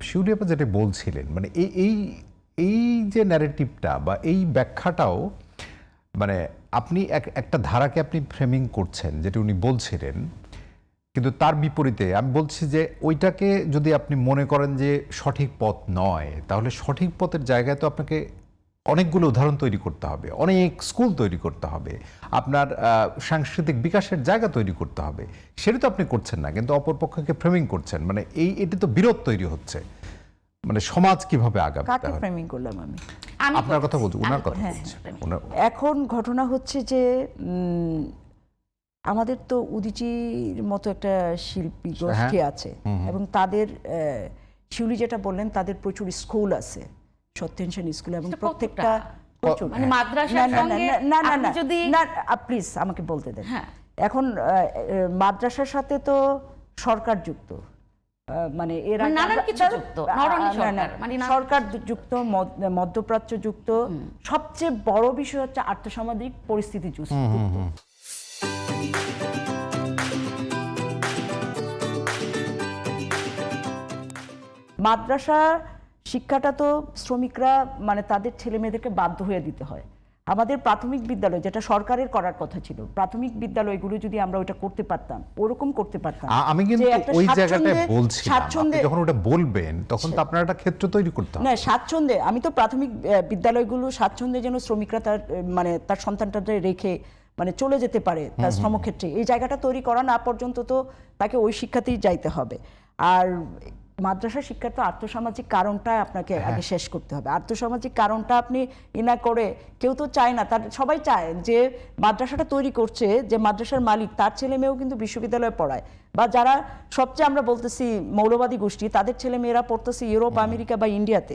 শিউলি আপা যেটা বলছিলেন মানে এই এই এই যে ন্যারেটিভটা বা এই ব্যাখ্যাটাও মানে আপনি একটা ধারাকে আপনি ফ্রেমিং করছেন যেটা উনি বলছিলেন, কিন্তু তার বিপরীতে আমি বলছি যে ওইটাকে যদি আপনি মনে করেন যে সঠিক পথ নয়, তাহলে সঠিক পথের জায়গায় তো আপনাকে অনেকগুলো উদাহরণ তৈরি করতে হবে, অনেক স্কুল তৈরি করতে হবে, আপনার সাংস্কৃতিক বিকাশের জায়গা তৈরি করতে হবে। সেটা তো আপনি করছেন না, কিন্তু অপরপক্ষকে ফ্রেমিং করছেন। মানে এটি তো বিরোধ তৈরি হচ্ছে। মানে সমাজ কিভাবে আগাবে? কাকে ফ্রেমিং করলাম আমি? আপনার কথা বলছি, ওনার কথা বলছি। এখন ঘটনা হচ্ছে যে আমাদের তো উদীচীর মতো একটা শিল্পী গোষ্ঠী আছে এবং তাদের শিউলি যেটা বললেন তাদের প্রচুর স্কুল আছে, সত্যেন স্কুল, এবং প্রত্যেকটা প্রচুর মানে মাদ্রাসার সঙ্গে আপনি যদি প্লিজ আমাকে বলতে দেন। এখন মাদ্রাসার সাথে তো সরকার যুক্ত, মানে এরা নানান কিছু যুক্ত, সরকার যুক্ত, মধ্যপ্রাচ্য যুক্ত, সবচেয়ে বড় বিষয় হচ্ছে আর্থসামাজিক পরিস্থিতি যুক্ত। মাদ্রাসা শিক্ষাটা তো শ্রমিকরা মানে তাদের ছেলে মেয়েদেরকে বাধ্য হয়ে দিতে হয়। আমাদের প্রাথমিক বিদ্যালয় যেটা সরকারের করার কথা ছিল, প্রাথমিক বিদ্যালয়গুলো যদি আমরা ওটা করতে পারতাম, ওরকম করতে পারতাম। আমি কিন্তু ওই জায়গাটায় বলছিলাম, আপনি যখন ওটা বলবেন তখন তো আপনার একটা ক্ষেত্র তৈরি করতে হবে। না, স্বাচ্ছন্দ্যে, আমি তো প্রাথমিক বিদ্যালয়গুলো স্বাচ্ছন্দ্যে যেন শ্রমিকরা তার মানে তার সন্তানটাকে রেখে মানে চলে যেতে পারে তার শ্রমক্ষেত্রে, এই জায়গাটা তৈরি করা না পর্যন্ত তো তাকে ওই শিক্ষাতেই যাইতে হবে। আর মাদ্রাসা শিক্ষার তো আর্থসামাজিক কারণটা আপনাকে আগে শেষ করতে হবে। আর্থসামাজিক কারণটা আপনি ইনা করে, কেউ তো চায় না, তার সবাই চায় যে মাদ্রাসাটা তৈরি করছে, যে মাদ্রাসার মালিক তার ছেলে মেয়েও কিন্তু বিশ্ববিদ্যালয়ে পড়ায়, বা যারা সবচেয়ে আমরা বলতেছি মৌলবাদী গোষ্ঠী, তাদের ছেলে মেয়েরা পড়তেছে ইউরোপ, আমেরিকা বা ইন্ডিয়াতে।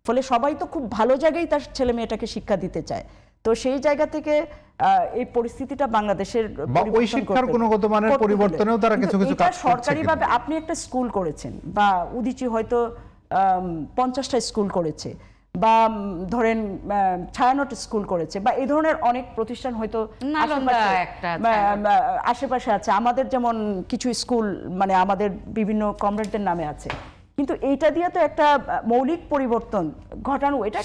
ফলে সবাই তো খুব ভালো জায়গায় তার ছেলে মেয়েটাকে শিক্ষা দিতে চায়। তো সেই জায়গা থেকে এই পরিস্থিতিটা বাংলাদেশের ওই শিক্ষার গুণগত মানের পরিবর্তনেও তারা কিছু কিছু কাজ করছে। সরকারিভাবে আপনি একটা স্কুল করেছেন, বা উদীচী হয়তো 50টা স্কুল করেছে, বা ধরেন ছায়ানট স্কুল করেছে, বা এই ধরনের অনেক প্রতিষ্ঠান হয়তো আশেপাশে আছে। আমাদের যেমন কিছু স্কুল মানে আমাদের বিভিন্ন কমরেডদের নামে আছে, কিন্তু এইটা দিয়ে তো একটা মৌলিক পরিবর্তন ঘটানো, এটা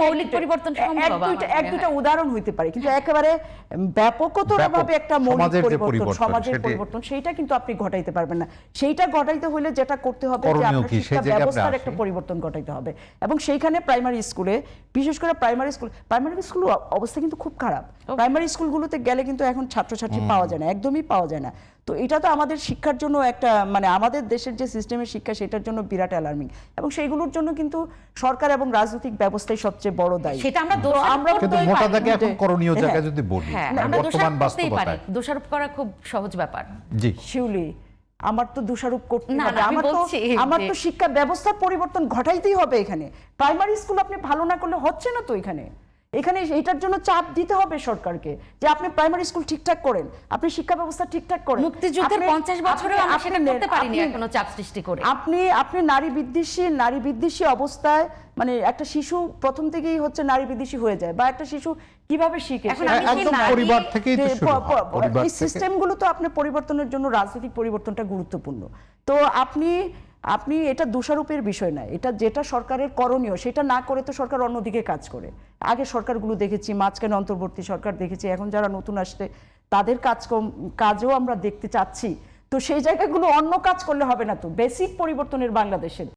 মৌলিক পরিবর্তন এক দুটা উদাহরণ হইতে পারে, কিন্তু একেবারে ব্যাপকতরভাবে একটা মৌলিক পরিবর্তন, সমাজের পরিবর্তন, সেইটা কিন্তু আপনি ঘটাইতে পারবেন না। সেইটা ঘটাইতে হলে যেটা করতে হবে যে আপনার শিক্ষা ব্যবস্থার একটা পরিবর্তন ঘটাইতে হবে। এবং সেইখানে প্রাইমারি স্কুলে, বিশেষ করে প্রাইমারি স্কুল অবস্থা কিন্তু খুব খারাপ। প্রাইমারি স্কুলগুলোতে গেলে কিন্তু এখন ছাত্রছাত্রী পাওয়া যায় না, একদমই পাওয়া যায় না। তো এটা তো আমাদের শিক্ষার জন্য একটা মানে আমাদের দেশের যে সিস্টেমের শিক্ষা, সেটার জন্য বিরাট অ্যালার্মিং, এবং সেইগুলোর জন্য কিন্তু সরকার এবং রাজনৈতিক ব্যবস্থাই সবচেয়ে বড় দায়ী। সেটা আমরা মোটা দাগে এখন করণীয় জায়গা যদি বলি, বর্তমান বাস্তবতায় দোষারোপ করা খুব সহজ ব্যাপার। জি শিউলি, আমার তো দোষারোপ করতে হবে, আমার তো শিক্ষা ব্যবস্থার পরিবর্তন ঘটাইতেই হবে। এখানে প্রাইমারি স্কুল আপনি ভালো না করলে হচ্ছে না তো, এখানে এটার জন্য চাপ দিতে হবে সরকারকে যে আপনি প্রাইমারি স্কুল ঠিকঠাক করেন, আপনি শিক্ষা ব্যবস্থা ঠিকঠাক করেন। মুক্তিযুদ্ধের 50 বছরেও আমরা সেটা করতে পারিনি এখনো, চাপ সৃষ্টি করে। আপনি নারী বিদ্বেষী অবস্থায় মানে একটা শিশু প্রথম থেকেই হচ্ছে নারী বিদ্বেষী হয়ে যায়, বা একটা শিশু কিভাবে শিখে, একদম পরিবার থেকেই তো শুরু হয়। এই সিস্টেমগুলো তো আপনি পরিবর্তনের জন্য রাজনৈতিক পরিবর্তনটা গুরুত্বপূর্ণ। তো আপনি এটা দোষারোপের বিষয় না, এটা যেটা সরকারের করণীয় সেটা না করে তো সরকার অন্যদিকে কাজ করে। আগে সরকারগুলো দেখেছি, মাঝখানে অন্তর্বর্তী সরকার দেখেছি, এখন যারা নতুন আসছে তাদের কাজও আমরা দেখতে চাচ্ছি। তো সেই জায়গাগুলো অন্য কাজ করলে হবে না, তো বেসিক পরিবর্তনের বাংলাদেশের